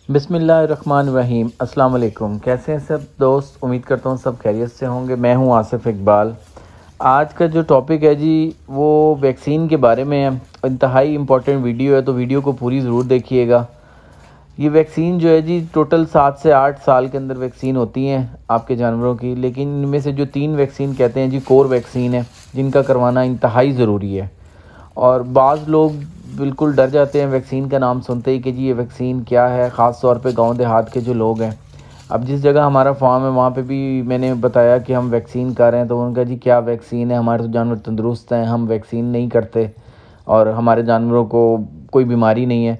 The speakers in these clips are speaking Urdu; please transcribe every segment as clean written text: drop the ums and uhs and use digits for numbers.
بسم اللہ الرحمن الرحیم۔ السلام علیکم، کیسے ہیں سب دوست؟ امید کرتا ہوں سب خیریت سے ہوں گے۔ میں ہوں آصف اقبال۔ آج کا جو ٹاپک ہے جی وہ ویکسین کے بارے میں ہے۔ انتہائی امپورٹنٹ ویڈیو ہے، تو ویڈیو کو پوری ضرور دیکھیے گا۔ یہ ویکسین جو ہے جی ٹوٹل 7 سے 8 سال کے اندر ویکسین ہوتی ہیں آپ کے جانوروں کی، لیکن ان میں سے جو 3 ویکسین کہتے ہیں جی کور ویکسین ہے، جن کا کروانا انتہائی ضروری ہے۔ اور بعض لوگ بالکل ڈر جاتے ہیں ویکسین کا نام سنتے ہی کہ جی یہ ویکسین کیا ہے، خاص طور پہ گاؤں دیہات کے جو لوگ ہیں۔ اب جس جگہ ہمارا فارم ہے وہاں پہ بھی میں نے بتایا کہ ہم ویکسین کر رہے ہیں، تو ان کا جی کیا ویکسین ہے، ہمارے تو جانور تندرست ہیں، ہم ویکسین نہیں کرتے اور ہمارے جانوروں کو کوئی بیماری نہیں ہے۔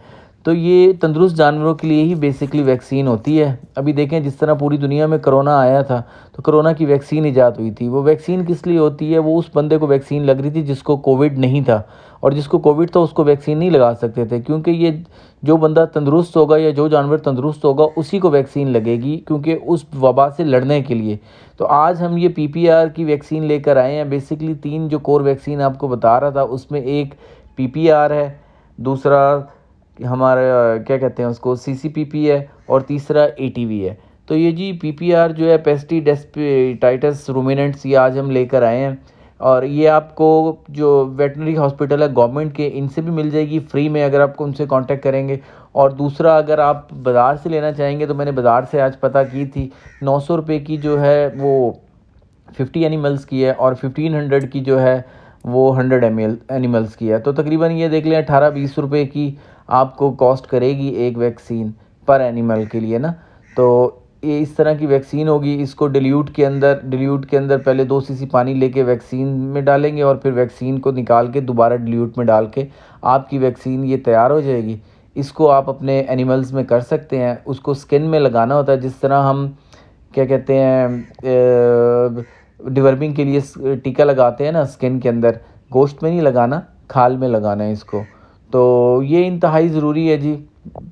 تو یہ تندرست جانوروں کے لیے ہی بیسکلی ویکسین ہوتی ہے۔ ابھی دیکھیں جس طرح پوری دنیا میں کرونا آیا تھا تو کرونا کی ویکسین ایجاد ہوئی تھی۔ وہ ویکسین کس لیے ہوتی ہے؟ وہ اس بندے کو ویکسین لگ رہی تھی جس کو کووڈ نہیں تھا، اور جس کو کووڈ تھا اس کو ویکسین نہیں لگا سکتے تھے، کیونکہ یہ جو بندہ تندرست ہوگا یا جو جانور تندرست ہوگا اسی کو ویکسین لگے گی، کیونکہ اس وبا سے لڑنے کے لیے۔ تو آج ہم یہ PPR کی ویکسین لے کر آئے ہیں۔ بیسکلی 3 جو کور ویکسین آپ کو بتا رہا تھا اس میں ایک PPR ہے، دوسرا ہمارا کیا کہتے ہیں اس کو CCPP ہے، اور تیسرا ATV ہے۔ تو یہ جی PPR جو ہے پیسٹی ڈیسپیٹائٹس رومیننٹس، یہ آج ہم لے کر آئے ہیں، اور یہ آپ کو جو ویٹنری ہاسپٹل ہے گورنمنٹ کے، ان سے بھی مل جائے گی فری میں اگر آپ کو ان سے کانٹیکٹ کریں گے۔ اور دوسرا اگر آپ بازار سے لینا چاہیں گے تو میں نے بازار سے آج پتہ کی تھی، 900 روپے کی جو ہے وہ 50 اینیملز کی ہے، اور 1500 کی جو ہے وہ 100 اینیملز کی ہے۔ تو تقریباً یہ دیکھ لیں 18-20 روپے کی آپ کو کاسٹ کرے گی ایک ویکسین پر اینیمل کے لیے نا۔ تو یہ اس طرح کی ویکسین ہوگی۔ اس کو ڈیلیوٹ کے اندر پہلے 2 cc پانی لے کے ویکسین میں ڈالیں گے، اور پھر ویکسین کو نکال کے دوبارہ ڈیلیوٹ میں ڈال کے آپ کی ویکسین یہ تیار ہو جائے گی۔ اس کو آپ اپنے اینیملز میں کر سکتے ہیں۔ اس کو سکن میں لگانا ہوتا ہے، جس طرح ہم کیا کہتے ہیں ڈیورمنگ کے لیے ٹیکا لگاتے ہیں نا سکن کے اندر، گوشت میں نہیں لگانا، کھال میں لگانا ہے اس کو۔ تو یہ انتہائی ضروری ہے جی۔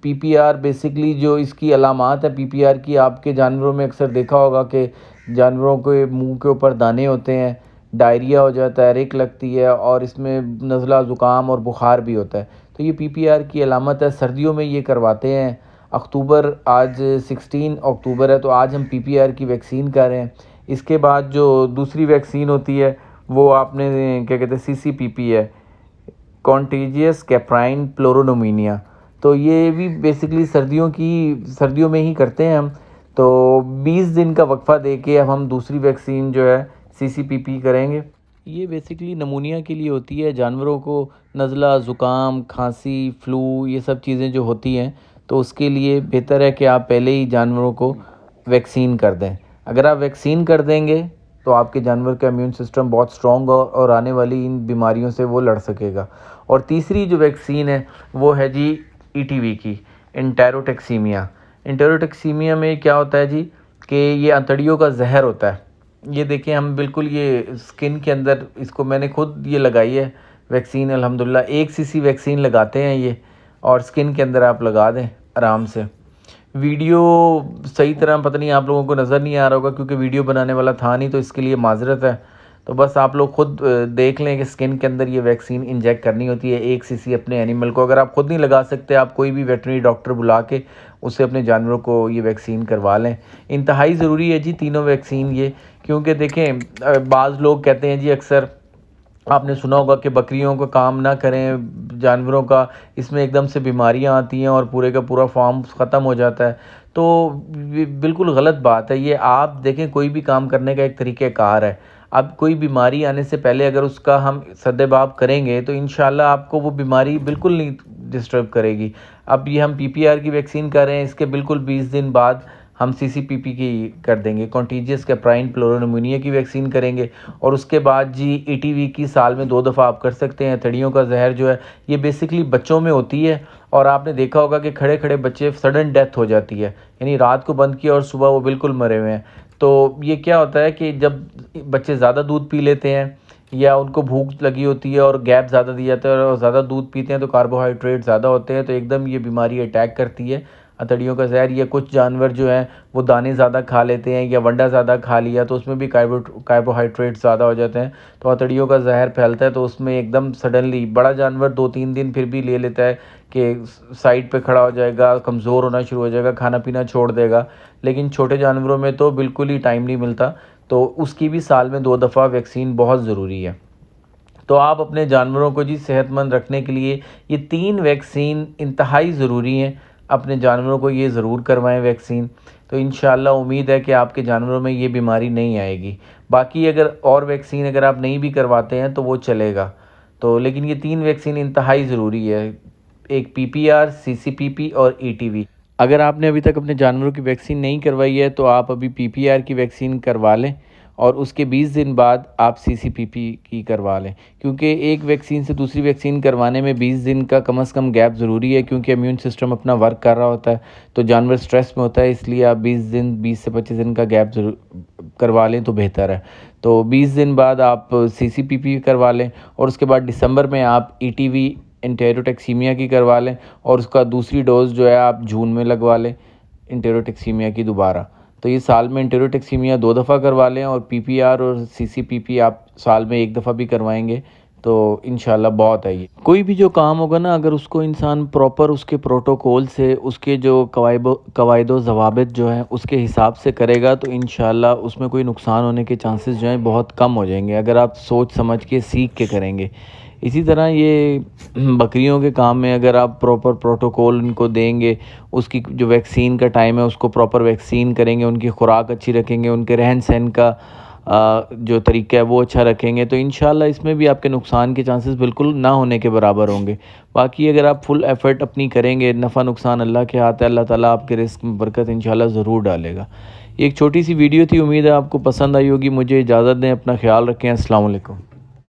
PPR بیسکلی جو اس کی علامات ہے PPR کی، آپ کے جانوروں میں اکثر دیکھا ہوگا کہ جانوروں کے منہ کے اوپر دانے ہوتے ہیں، ڈائریا ہو جاتا ہے، ریک لگتی ہے، اور اس میں نزلہ زکام اور بخار بھی ہوتا ہے۔ تو یہ PPR کی علامت ہے۔ سردیوں میں یہ کرواتے ہیں۔ آج 16 اکتوبر ہے، تو آج ہم PPR کی ویکسین کر رہے ہیں۔ اس کے بعد جو دوسری ویکسین ہوتی ہے وہ آپ نے کیا کہتے ہیں CCPP ہے، کانٹیجیس کیپرائن پلورونومینیا۔ تو یہ بھی بیسکلی سردیوں میں ہی کرتے ہیں ہم۔ تو 20 دن کا وقفہ دے کے اب ہم دوسری ویکسین جو ہے CCPP کریں گے۔ یہ بیسکلی نمونیا کے لیے ہوتی ہے، جانوروں کو نزلہ زکام، کھانسی، فلو، یہ سب چیزیں جو ہوتی ہیں تو اس کے لیے بہتر ہے کہ آپ پہلے ہی جانوروں کو ویکسین کر دیں۔ اگر آپ ویکسین کر دیں گے تو آپ کے جانور کا امیون سسٹم بہت سٹرونگ ہو، اور آنے والی ان بیماریوں سے وہ لڑ سکے گا۔ اور تیسری جو ویکسین ہے وہ ہے جی ETV کی، انٹیروٹیکسیمیا۔ انٹیروٹیکسیمیا میں کیا ہوتا ہے جی کہ یہ انتڑیوں کا زہر ہوتا ہے۔ یہ دیکھیں ہم بالکل یہ سکن کے اندر، اس کو میں نے خود یہ لگائی ہے ویکسین الحمدللہ۔ 1 cc ویکسین لگاتے ہیں یہ، اور سکن کے اندر آپ لگا دیں آرام سے۔ ویڈیو صحیح طرح پتہ نہیں آپ لوگوں کو نظر نہیں آ رہا ہوگا، کیونکہ ویڈیو بنانے والا تھا نہیں، تو اس کے لیے معذرت ہے۔ تو بس آپ لوگ خود دیکھ لیں کہ سکن کے اندر یہ ویکسین انجیکٹ کرنی ہوتی ہے 1 cc اپنے اینیمل کو۔ اگر آپ خود نہیں لگا سکتے، آپ کوئی بھی ویٹرنری ڈاکٹر بلا کے اسے اپنے جانوروں کو یہ ویکسین کروا لیں۔ انتہائی ضروری ہے جی تینوں ویکسین یہ، کیونکہ دیکھیں بعض لوگ کہتے ہیں جی اکثر آپ نے سنا ہوگا کہ بکریوں کا کام نہ کریں، جانوروں کا، اس میں ایک دم سے بیماریاں آتی ہیں اور پورے کا پورا فارم ختم ہو جاتا ہے۔ تو بالکل غلط بات ہے یہ۔ آپ دیکھیں کوئی بھی کام کرنے کا ایک طریقہ کار ہے۔ اب کوئی بیماری آنے سے پہلے اگر اس کا ہم سدباب کریں گے تو انشاءاللہ آپ کو وہ بیماری بالکل نہیں ڈسٹرب کرے گی۔ اب یہ ہم PPR کی ویکسین کر رہے ہیں، اس کے بالکل 20 دن بعد ہم CCPP کی کر دیں گے، کانٹیجیس کیپرائن پلورونومینیا کی ویکسین کریں گے۔ اور اس کے بعد جی ETV کی سال میں 2 دفعہ آپ کر سکتے ہیں۔ تھڑیوں کا زہر جو ہے یہ بیسکلی بچوں میں ہوتی ہے، اور آپ نے دیکھا ہوگا کہ کھڑے کھڑے بچے سڈن ڈیتھ ہو جاتی ہے، یعنی رات کو بند کیا اور صبح وہ بالکل مرے ہوئے ہیں۔ تو یہ کیا ہوتا ہے کہ جب بچے زیادہ دودھ پی لیتے ہیں، یا ان کو بھوک لگی ہوتی ہے اور گیپ زیادہ دیا جاتا ہے اور زیادہ دودھ پیتے ہیں تو کاربوہائیڈریٹ زیادہ ہوتے ہیں، تو ایک دم یہ بیماری اٹیک کرتی ہے اتڑیوں کا زہر، یا کچھ جانور جو ہیں وہ دانے زیادہ کھا لیتے ہیں یا ونڈا زیادہ کھا لیا تو اس میں بھی کاربوہائیڈریٹ زیادہ ہو جاتے ہیں، تو اتڑیوں کا زہر پھیلتا ہے، تو اس میں ایک دم سڈنلی بڑا جانور 2-3 دن پھر بھی لے لیتا ہے کہ سائڈ پہ کھڑا ہو جائے گا، کمزور ہونا شروع ہو جائے گا، کھانا پینا چھوڑ دے گا، لیکن چھوٹے جانوروں میں تو بالکل ہی ٹائم نہیں ملتا، تو اس کی بھی سال میں 2 دفعہ ویکسین بہت ضروری ہے۔ تو آپ اپنے جانوروں کو جی صحت مند رکھنے کے لیے یہ 3 ویکسین انتہائی ضروری ہیں، اپنے جانوروں کو یہ ضرور کروائیں ویکسین، تو انشاءاللہ امید ہے کہ آپ کے جانوروں میں یہ بیماری نہیں آئے گی۔ باقی اگر اور ویکسین اگر آپ نہیں بھی کرواتے ہیں تو وہ چلے گا، تو لیکن یہ 3 ویکسین انتہائی ضروری ہے، ایک پی پی آر، سی سی پی پی اور ای ٹی وی۔ اگر آپ نے ابھی تک اپنے جانوروں کی ویکسین نہیں کروائی ہے تو آپ ابھی پی پی آر کی ویکسین کروا لیں، اور اس کے 20 دن بعد آپ سی سی پی پی کی کروا لیں، کیونکہ ایک ویکسین سے دوسری ویکسین کروانے میں 20 دن کا کم از کم گیپ ضروری ہے، کیونکہ امیون سسٹم اپنا ورک کر رہا ہوتا ہے، تو جانور سٹریس میں ہوتا ہے، اس لیے آپ 20 سے 25 دن کا گیپ ضرور کروا لیں تو بہتر ہے۔ تو 20 دن بعد آپ سی سی پی پی کروا لیں، اور اس کے بعد دسمبر میں آپ ای ٹی وی انٹیروٹیکسیمیا کی کروا لیں، اور اس کا دوسری ڈوز جو ہے آپ جون میں لگوا لیں انٹیروٹیکسیمیا کی دوبارہ۔ تو یہ سال میں انٹیروٹیکسیمیا 2 دفعہ کروا لیں، اور پی پی آر اور سی سی پی پی آپ سال میں 1 دفعہ بھی کروائیں گے تو انشاءاللہ بہت ہے۔ یہ کوئی بھی جو کام ہوگا نا، اگر اس کو انسان پراپر اس کے پروٹوکول سے، اس کے جو قواعد و ضوابط جو ہیں اس کے حساب سے کرے گا تو انشاءاللہ اس میں کوئی نقصان ہونے کے چانسز جو ہیں بہت کم ہو جائیں گے، اگر آپ سوچ سمجھ کے سیکھ کے کریں گے۔ اسی طرح یہ بکریوں کے کام میں اگر آپ پراپر پروٹوکول ان کو دیں گے، اس کی جو ویکسین کا ٹائم ہے اس کو پراپر ویکسین کریں گے، ان کی خوراک اچھی رکھیں گے، ان کے رہن سہن کا جو طریقہ ہے وہ اچھا رکھیں گے، تو انشاءاللہ اس میں بھی آپ کے نقصان کے چانسز بالکل نہ ہونے کے برابر ہوں گے۔ باقی اگر آپ فل ایفرٹ اپنی کریں گے، نفع نقصان اللہ کے ہاتھ ہے، اللہ تعالیٰ آپ کے رزق میں برکت انشاءاللہ ضرور ڈالے گا۔ یہ ایک چھوٹی سی ویڈیو تھی، امید ہے آپ کو پسند آئی ہوگی۔ مجھے اجازت دیں، اپنا خیال رکھیں، السلام علیکم۔